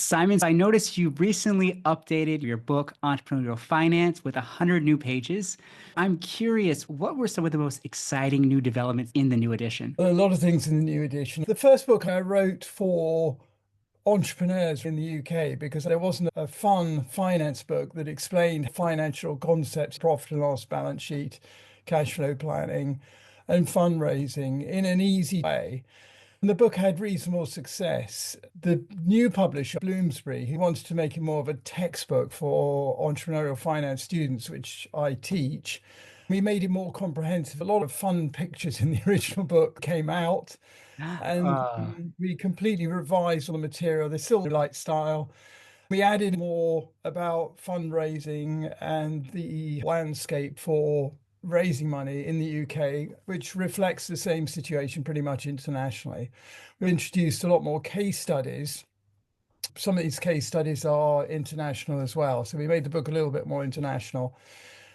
Simon, I noticed you recently updated your book, Entrepreneurial Finance, with 100 new pages. I'm curious, what were some of the most exciting new developments in the new edition? A lot of things in the new edition. The first book I wrote for entrepreneurs in the UK because there wasn't a fun finance book that explained financial concepts, profit and loss, balance sheet, cash flow planning, and fundraising in an easy way. And the book had reasonable success. The new publisher, Bloomsbury, he wanted to make it more of a textbook for entrepreneurial finance students, which I teach. We made it more comprehensive. A lot of fun pictures in the original book came out, and Uh, we completely revised all the material. There's still light style. We added more about fundraising and the landscape for raising money in the UK, which reflects the same situation pretty much internationally. We introduced a lot more case studies. Some of these case studies are international as well. So we made the book a little bit more international.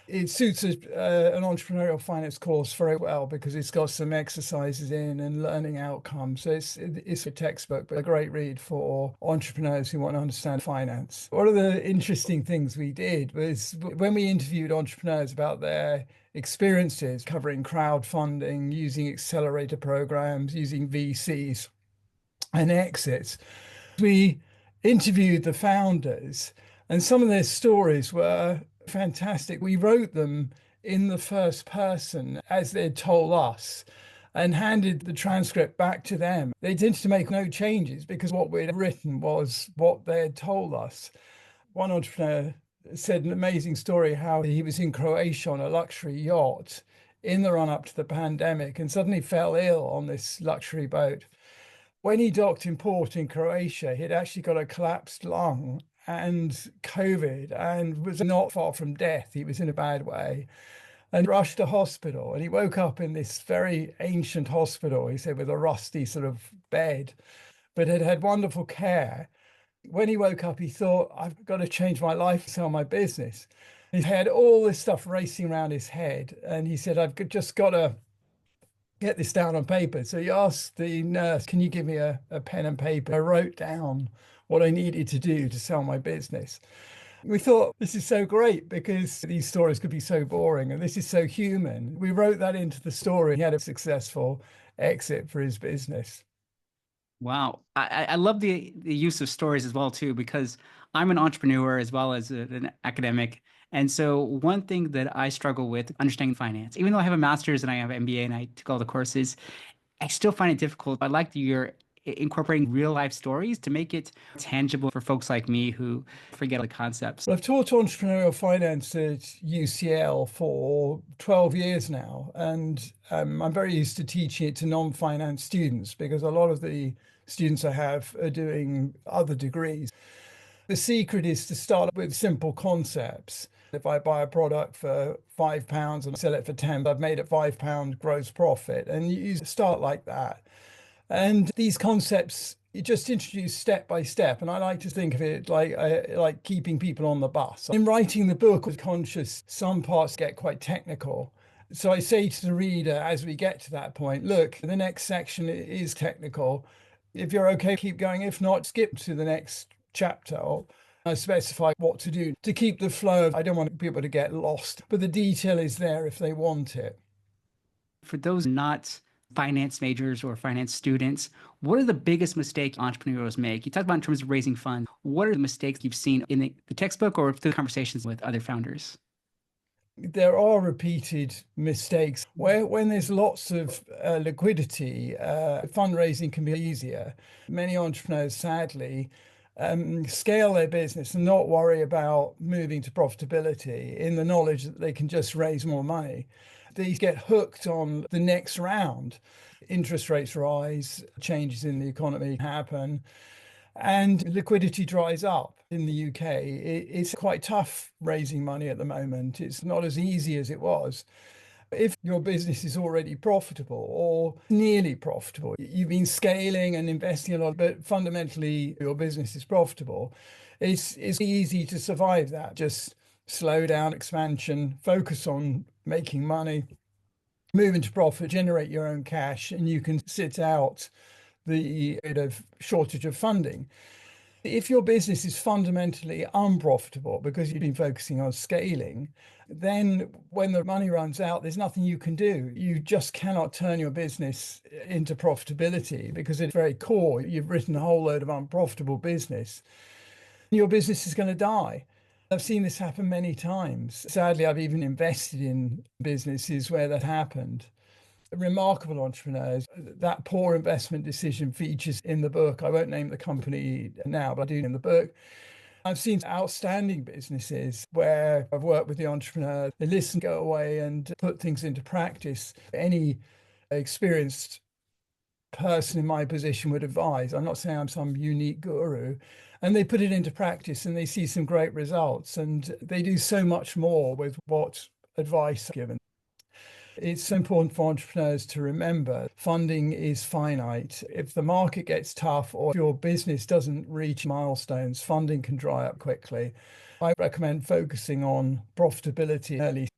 It suits an entrepreneurial finance course very well because it's got some exercises in and learning outcomes. So it's a textbook, but a great read for entrepreneurs who want to understand finance. One of the interesting things we did was when we interviewed entrepreneurs about their experiences covering crowdfunding, using accelerator programs, using VCs and exits, we interviewed the founders, and some of their stories were fantastic. We wrote them in the first person as they'd told us and handed the transcript back to them. They tended to make no changes because what we'd written was what they had told us. One entrepreneur said an amazing story how he was in Croatia on a luxury yacht in the run up to the pandemic and suddenly fell ill on this luxury boat. When he docked in port in Croatia, he'd actually got a collapsed lung and COVID and was not far from death. He was in a bad way and rushed to hospital. And he woke up in this very ancient hospital, he said, with a rusty sort of bed, but had had wonderful care. When he woke up, he thought, I've got to change my life, sell my business. He had all this stuff racing around his head. And he said, I've just got to get this down on paper. So he asked the nurse, can you give me a pen and paper? I wrote down what I needed to do to sell my business. We thought this is so great because these stories could be so boring and this is so human. We wrote that into the story. He had a successful exit for his business. wow. I love the use of stories as well, too, because I'm an entrepreneur as well as an academic. And so one thing that I struggle with understanding finance, even though I have a master's and I have an MBA and I took all the courses, I still find it difficult. I like that you're incorporating real life stories to make it tangible for folks like me who forget the concepts. Well, I've taught entrepreneurial finance at UCL for 12 years now, and I'm very used to teaching it to non-finance students because a lot of the students I have are doing other degrees. The secret is to start with simple concepts. If I buy a product for £5 and sell it for 10, I've made a £5 gross profit. And you start like that. And these concepts you just introduce step by step. And I like to think of it like keeping people on the bus. In writing the book, I was conscious some parts get quite technical. So I say to the reader as we get to that point, look, the next section is technical. If you're okay, keep going. If not, skip to the next chapter. Or I specify what to do to keep the flow. I don't want people to get lost, but the detail is there if they want it. For those not finance majors or finance students, what are the biggest mistakes entrepreneurs make? You talked about in terms of raising funds. What are the mistakes you've seen in the textbook or through conversations with other founders? There are repeated mistakes where when there's lots of liquidity, fundraising can be easier. Many entrepreneurs, sadly, scale their business and not worry about moving to profitability in the knowledge that they can just raise more money. They get hooked on the next round. Interest rates rise, changes in the economy happen, and liquidity dries up in the UK. It's quite tough raising money at the moment. It's not as easy as it was. If your business is already profitable or nearly profitable, you've been scaling and investing a lot, but fundamentally your business is profitable, it's easy to survive that. Just slow down expansion, focus on making money, move into profit, generate your own cash, and you can sit out the bit of shortage of funding. If your business is fundamentally unprofitable because you've been focusing on scaling, then when the money runs out, there's nothing you can do. You just cannot turn your business into profitability because it's very core. You've written a whole load of unprofitable business. Your business is going to die. I've seen this happen many times. Sadly, I've even invested in businesses where that happened. Remarkable entrepreneurs. That poor investment decision features in the book. I won't name the company now, but I do in the book. I've seen outstanding businesses where I've worked with the entrepreneur. They listen, go away, and put things into practice. Any experienced person in my position would advise. I'm not saying I'm some unique guru. And they put it into practice and they see some great results. And they do so much more with what advice given. It's so important for entrepreneurs to remember funding is finite. If the market gets tough or if your business doesn't reach milestones, funding can dry up quickly. I recommend focusing on profitability early.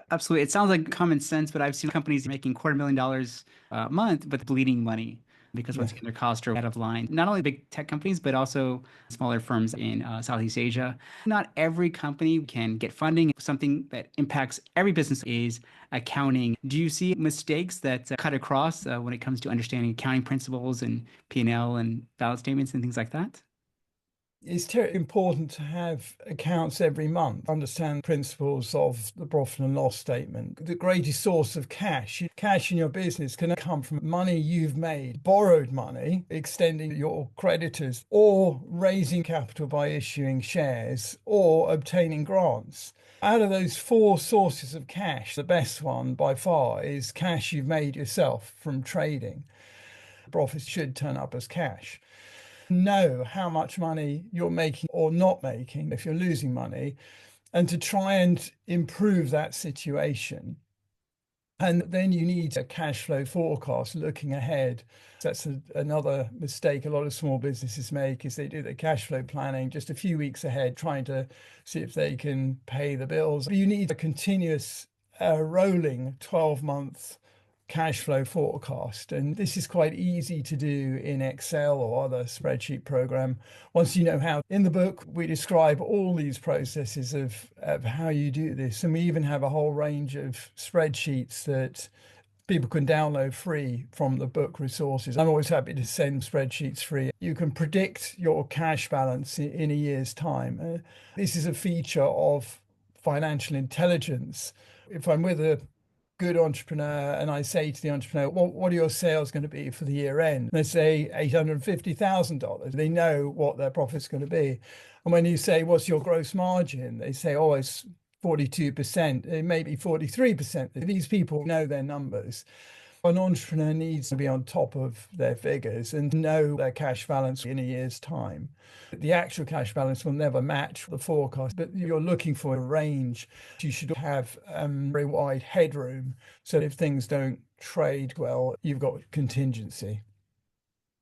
Absolutely. It sounds like common sense, but I've seen companies making $250,000 a month, but bleeding money because Yeah. once again, their costs are out of line. Not only big tech companies, but also smaller firms in Southeast Asia. Not every company can get funding. Something that impacts every business is accounting. Do you see mistakes that cut across when it comes to understanding accounting principles and P&L and balance statements and things like that? It's important to have accounts every month, understand principles of the profit and loss statement. The greatest source of cash in your business can come from money you've made, borrowed money, extending your creditors, or raising capital by issuing shares or obtaining grants. Out of those four sources of cash, the best one by far is cash you've made yourself from trading. Profits should turn up as cash. Know how much money you're making or not making if you're losing money, and to try and improve that situation. And then you need a cash flow forecast looking ahead. That's another mistake a lot of small businesses make is they do the cash flow planning just a few weeks ahead, trying to see if they can pay the bills. But you need a continuous rolling 12-month cash flow forecast. And this is quite easy to do in Excel or other spreadsheet program. Once you know how, in the book, we describe all these processes of how you do this. And we even have a whole range of spreadsheets that people can download free from the book resources. I'm always happy to send spreadsheets free. You can predict your cash balance in a year's time. This is a feature of financial intelligence. If I'm with a good entrepreneur and I say to the entrepreneur, well, what are your sales going to be for the year end? They say $850,000. They know what their profit's going to be. And when you say, what's your gross margin? They say, oh, it's 42%, it may be 43%. These people know their numbers. An entrepreneur needs to be on top of their figures and know their cash balance in a year's time. The actual cash balance will never match the forecast, but you're looking for a range. You should have very wide headroom so if things don't trade well, you've got contingency.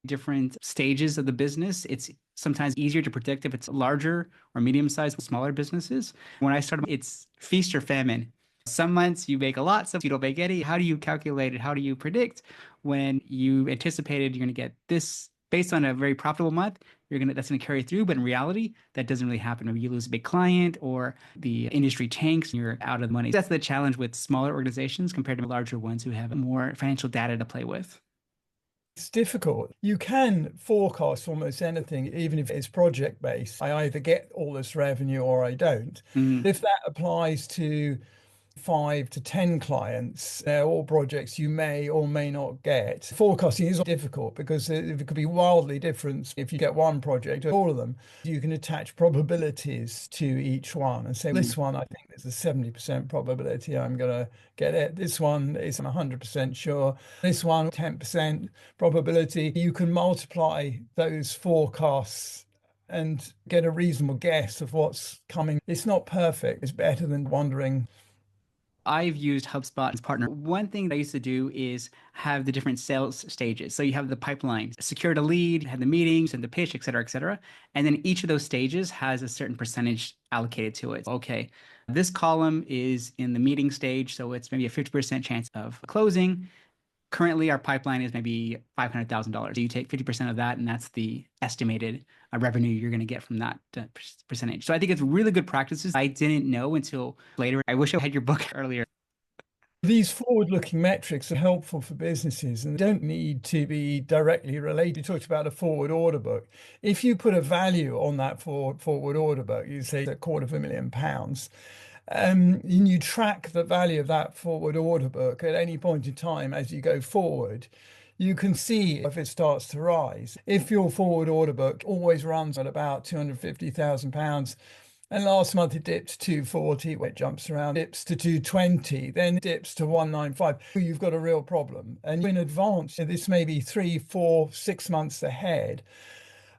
Different stages of the business, it's sometimes easier to predict if it's larger or medium-sized, smaller businesses. When I started, it's feast or famine. Some months you make a lot, some you don't make any. How do you calculate it? How do you predict when you anticipated you're going to get this based on a very profitable month? That's going to carry through, but in reality, that doesn't really happen. Maybe you lose a big client or the industry tanks and you're out of money. That's the challenge with smaller organizations compared to larger ones who have more financial data to play with. It's difficult. You can forecast almost anything, even if it's project based. I either get all this revenue or I don't. Mm. If that applies to 5 to 10 clients, they're all projects you may or may not get. Forecasting is difficult because it could be wildly different if you get one project or all of them. You can attach probabilities to each one and say, this one, I think there's a 70% probability I'm going to get it. This one is 100% sure. This one, 10% probability. You can multiply those forecasts and get a reasonable guess of what's coming. It's not perfect. It's better than wondering. I've used HubSpot as partner. One thing that I used to do is have the different sales stages. So you have the pipeline, secured a lead, had the meetings and the pitch, et cetera, et cetera. And then each of those stages has a certain percentage allocated to it. Okay, this column is in the meeting stage, so it's maybe a 50% chance of closing. Currently, our pipeline is maybe $500,000. So you take 50% of that, and that's the estimated revenue you're going to get from that percentage. So I think it's really good practices. I didn't know until later. I wish I had your book earlier. These forward-looking metrics are helpful for businesses and don't need to be directly related. You talked about a forward order book. If you put a value on that forward order book, you say £250,000, and you track the value of that forward order book at any point in time as you go forward, you can see if it starts to rise. If your forward order book always runs at about £250,000, and last month it dipped to 240, it jumps around, dips to 220, then dips to 195. You've got a real problem. And in advance, this may be 3, 4, 6 months ahead.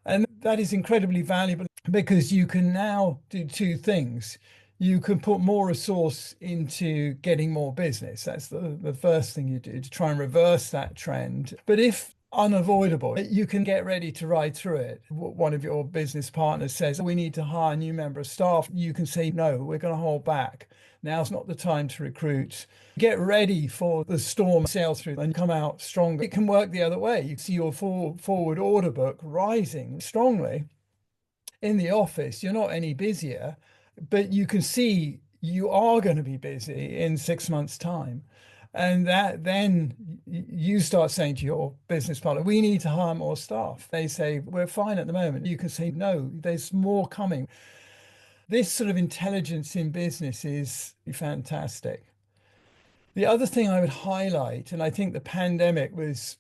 And that is incredibly valuable because you can now do two things. You can put more resource into getting more business. That's the first thing you do to try and reverse that trend. But if unavoidable, you can get ready to ride through it. One of your business partners says, we need to hire a new member of staff. You can say, no, we're going to hold back. Now's not the time to recruit. Get ready for the storm, sail through and come out stronger. It can work the other way. You see your forward order book rising strongly in the office. You're not any busier, but you can see you are going to be busy in 6 months' time. And that then you start saying to your business partner, we need to hire more staff. They say, we're fine at the moment. You can say, no, there's more coming. This sort of intelligence in business is fantastic. The other thing I would highlight, and I think the pandemic was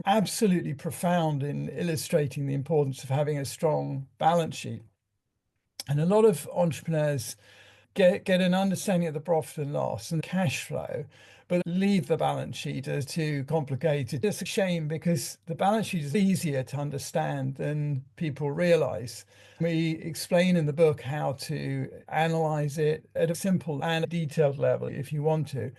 absolutely profound in illustrating the importance of having a strong balance sheet. And a lot of entrepreneurs get an understanding of the profit and loss and cash flow, but leave the balance sheet as too complicated. It's a shame because the balance sheet is easier to understand than people realize. We explain in the book how to analyze it at a simple and detailed level if you want to.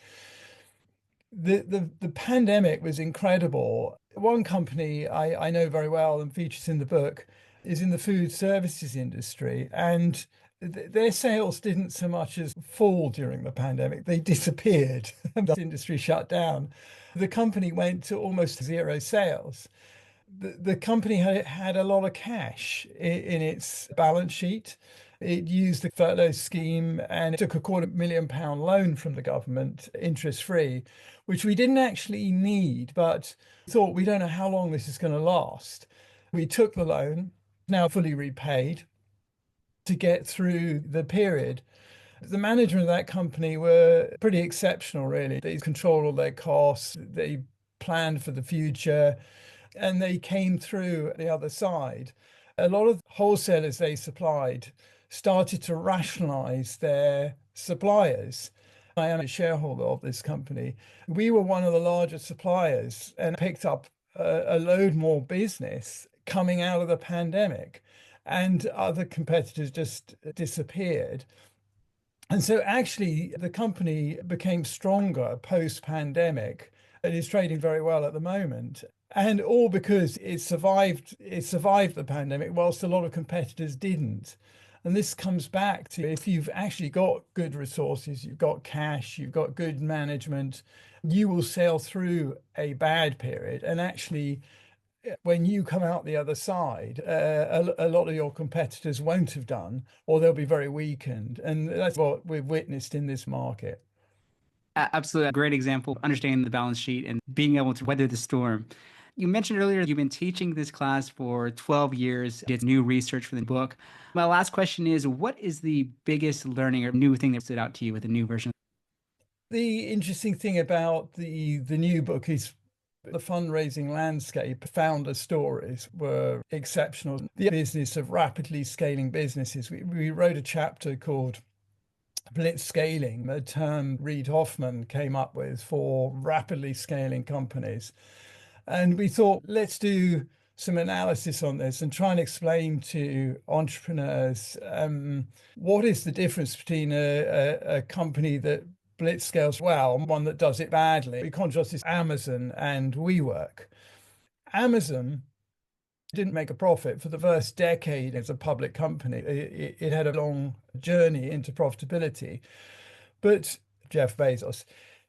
The pandemic was incredible. One company I know very well and features in the book is in the food services industry, and their sales didn't so much as fall during the pandemic, they disappeared. The industry shut down. The company went to almost zero sales. The company had a lot of cash in its balance sheet. It used the furlough scheme and it took a £250,000 loan from the government, interest free, which we didn't actually need, but thought we don't know how long this is going to last. We took the loan, now fully repaid, to get through the period. The management of that company were pretty exceptional, really. They controlled all their costs, they planned for the future, and they came through the other side. A lot of wholesalers they supplied started to rationalize their suppliers. I am a shareholder of this company. We were one of the largest suppliers and picked up a load more business coming out of the pandemic, and other competitors just disappeared. And so actually the company became stronger post-pandemic and is trading very well at the moment. And all because it survived the pandemic, whilst a lot of competitors didn't. And this comes back to if you've actually got good resources, you've got cash, you've got good management, you will sail through a bad period. And actually, when you come out the other side, a lot of your competitors won't have done, or they'll be very weakened. And that's what we've witnessed in this market. Absolutely. A great example, understanding the balance sheet and being able to weather the storm. You mentioned earlier you've been teaching this class for 12 years, did new research for the book. My last question is, what is the biggest learning or new thing that stood out to you with the new version? The interesting thing about the new book is the fundraising landscape. Founder stories were exceptional. The business of rapidly scaling businesses. We wrote a chapter called Blitz scaling, a term Reid Hoffman came up with for rapidly scaling companies. And we thought, let's do some analysis on this and try and explain to entrepreneurs what is the difference between a company that Blitz scales well and one that does it badly. We contrast this Amazon and WeWork. Amazon didn't make a profit for the first decade as a public company. It had a long journey into profitability. But Jeff Bezos,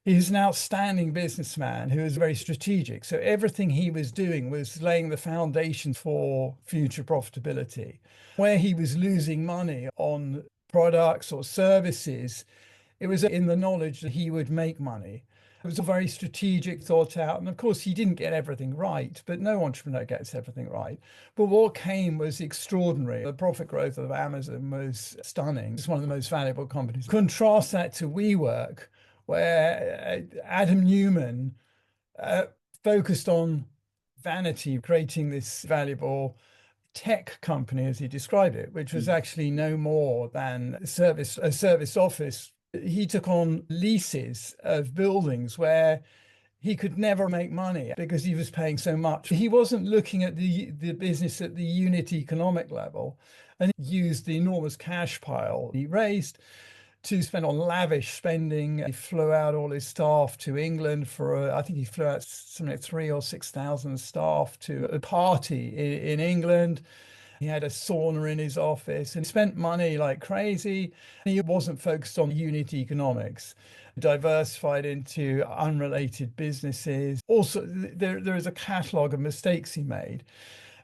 He's an outstanding businessman who is very strategic. So everything he was doing was laying the foundation for future profitability. Where he was losing money on products or services, it was in the knowledge that he would make money. It was a very strategic, thought out. And of course, he didn't get everything right, but no entrepreneur gets everything right. But what came was extraordinary. The profit growth of Amazon was stunning. It's one of the most valuable companies. Contrast that to WeWork, where Adam Newman uh, focused on vanity, creating this valuable tech company, as he described it, which was actually no more than a service office. He took on leases of buildings where he could never make money because he was paying so much. He wasn't looking at the business at the unit economic level, and used the enormous cash pile he raised to spend on lavish spending. He flew out all his staff to England for, I think he flew out something like 3 or 6 thousand staff to a party in England. He had a sauna in his office and spent money like crazy. He wasn't focused on unit economics, diversified into unrelated businesses. Also, there is a catalogue of mistakes he made.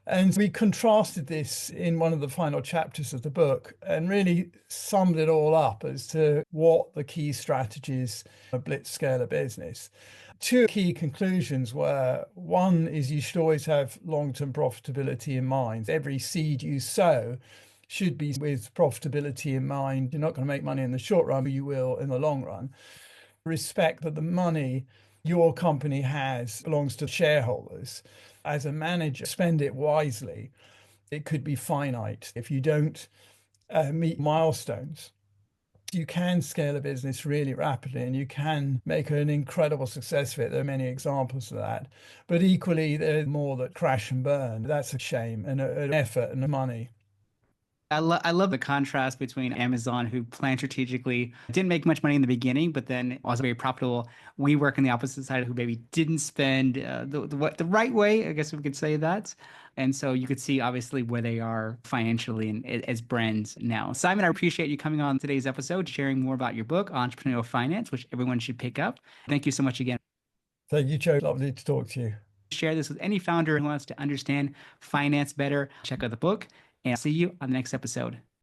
And we contrasted this in one of the final chapters of the book and really summed it all up as to what the key strategies of Blitz scale a business. Two key conclusions were: one is you should always have long-term profitability in mind. Every seed you sow should be with profitability in mind. You're not going to make money in the short run, but you will in the long run. Respect that the money your company has belongs to shareholders. As a manager, spend it wisely. It could be finite. If you don't meet milestones, you can scale a business really rapidly and you can make an incredible success of it. There are many examples of that. But equally, there's more that crash and burn. That's a shame and an effort and money. I love the contrast between Amazon, who planned strategically, didn't make much money in the beginning, but then was very profitable. We work on the opposite side, who maybe didn't spend the right way, I guess we could say that. And so you could see obviously where they are financially and as brands now. Simon, I appreciate you coming on today's episode, sharing more about your book, Entrepreneurial Finance, which everyone should pick up. Thank you so much again. Thank you, Joe. Lovely to talk to you. Share this with any founder who wants to understand finance better. Check out the book and see you on the next episode.